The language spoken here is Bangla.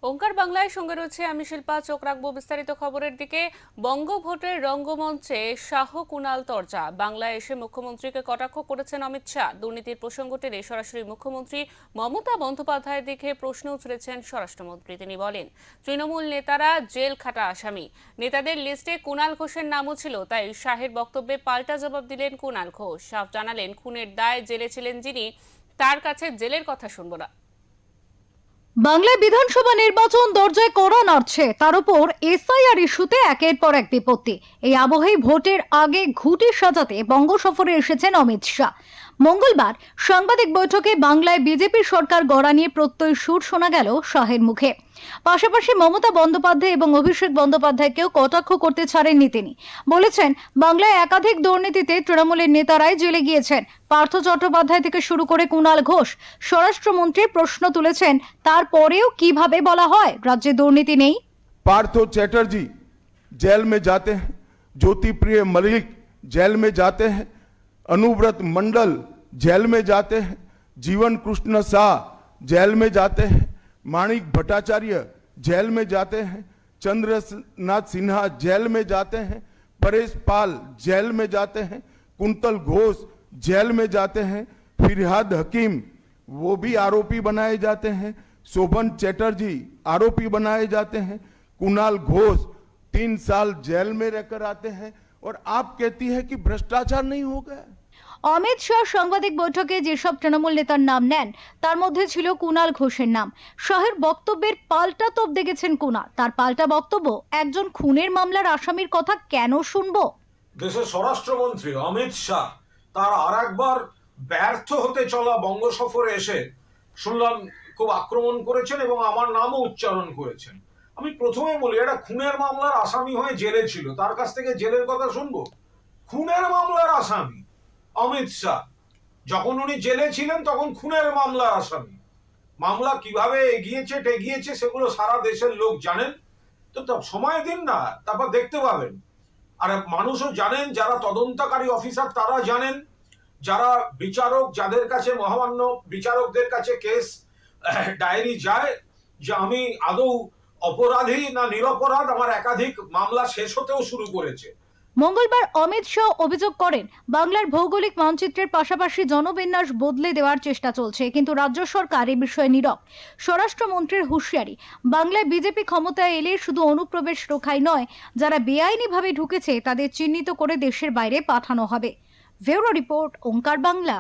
ওঙ্কার বাংলায় সঙ্গে রয়েছে আমি শিল্পা। চোখ রাখবো বিস্তারিত খবরের দিকে। বঙ্গভোটের রঙ্গমঞ্চে শাহ কুণাল তরজা। বাংলায় এসে মুখ্যমন্ত্রীকে কটাক্ষ করেছেন অমিত শাহ। দুর্নীতির প্রসঙ্গ টেনে সরাসরি মুখ্যমন্ত্রী মমতা বন্দ্যোপাধ্যায়ের দিকে প্রশ্ন ছুড়েছেন স্বরাষ্ট্রমন্ত্রী। তিনি বলেন, তৃণমূল নেতারা জেল খাটা আসামি। নেতাদের লিস্টে কুণাল ঘোষের নামও ছিল, তাই শাহের বক্তব্যে পাল্টা জবাব দিলেন কুণাল ঘোষ। শাহ জানালেন, খুনের দায়ে জেলে ছিলেন যিনি, তার কাছে জেলের কথা শুনব না। বাংলায় বিধানসভা নির্বাচন দরজায় কড়া নাড়ছে, তার উপর এসআইআর ইস্যুতে একের পর এক বিপত্তি। এই আবহেই ভোটের আগে ঘুঁটি সাজাতে বঙ্গ সফরে এসেছেন অমিত শাহ। মঙ্গলবার সাংবাদিক বৈঠকে বাংলায় বিজেপি সরকার গড়া নিয়ে প্রত্যয় সুর শোনা গেল শাহের মুখে। পাশাপাশি মমতা বন্দ্যোপাধ্যায় এবং অভিষেক বন্দ্যোপাধ্যায়কেও কটাক্ষ করতে ছাড়েননি তিনি। বলেছেন, বাংলায় একাধিক দুর্নীতিতে তৃণমূলের নেতারাই জেলে গিয়েছেন। পার্থ চট্টোপাধ্যায় থেকে শুরু করে কুণাল ঘোষ স্বরাষ্ট্রমন্ত্রীর প্রশ্ন তুলেছেন, তারপরেও কিভাবে বলা হয় রাজ্যে দুর্নীতি নেই। पार्थ चैटर्जी जेल में जाते हैं, ज्योति प्रिय मलिक जेल में जाते हैं, अनुव्रत मंडल जेल में जाते हैं, जीवन कृष्ण शाह जेल में जाते हैं, माणिक भट्टाचार्य जेल में जाते हैं, चंद्रनाथ सिन्हा जेल में जाते हैं, परेश पाल जेल में जाते हैं, कुंतल घोष जेल में जाते हैं, फिरहाद हकीम वो भी आरोपी बनाए जाते हैं, शोभन चैटर्जी आरोपी बनाए जाते हैं, कुणाल घोष 3 साल जेल में रहकर आते हैं, और आप कहती है कि भ्रष्टाचार नहीं हो गया। অমিত শাহ সাংবাদিক বৈঠকে যেসব তৃণমূল নেতার নাম নেন তার মধ্যে ছিল কুণাল ঘোষের নাম। শাহের বক্তব্যের পাল্টা তোপ দেখেছেন কুণাল। তার পাল্টা বক্তব্য, একজন খুনের মামলার আসামির কথা কেন শুনবো। দেশের স্বরাষ্ট্রমন্ত্রী অমিত শাহ তার আরেকবার ব্যর্থ হতে চলা বঙ্গ সফরে এসে শুনলাম খুব আক্রমণ করেছেন এবং আমার নামও উচ্চারণ করেছেন। আমি প্রথমে বলি, এটা খুনের মামলার আসামি হয়ে জেলে ছিল, তার কাছ থেকে জেলের কথা শুনবো? খুনের মামলার আসামি অমিত শাহ, যখন উনি জেলে ছিলেন তখন খুনের মামলার আসামি। মামলা কিভাবে এগিয়েছে টেগিয়েছে সেগুলো সারা দেশের লোক জানেন। তো সময় দিন না, তারপর দেখতে পাবেন। আর মানুষও জানেন, যারা তদন্তকারী অফিসার তারা জানেন, যারা বিচারক, যাদের কাছে মহামান্য বিচারকদের কাছে কেস ডায়েরি যায় যে আমি আদৌ অপরাধী না নিরপরাধ, আমার একাধিক মামলা শেষ হতেও শুরু করেছে। মঙ্গলবার অমিত শাহ অভিযোগ করেন, বাংলার ভৌগোলিক মানচিত্রের পাশাপাশি জনবিন্যাস বদলে দেওয়ার চেষ্টা চলছে, কিন্তু রাজ্য সরকার এ বিষয়ে নীরব। স্বরাষ্ট্রমন্ত্রীর হুঁশিয়ারি, বাংলায় বিজেপি ক্ষমতায় এলে শুধু অনুপ্রবেশ রোখাই নয়, যারা বেআইনিভাবে ঢুকেছে তাদের চিহ্নিত করে দেশের বাইরে পাঠানো হবে। ব্যুরো রিপোর্ট, ওঙ্কার বাংলা।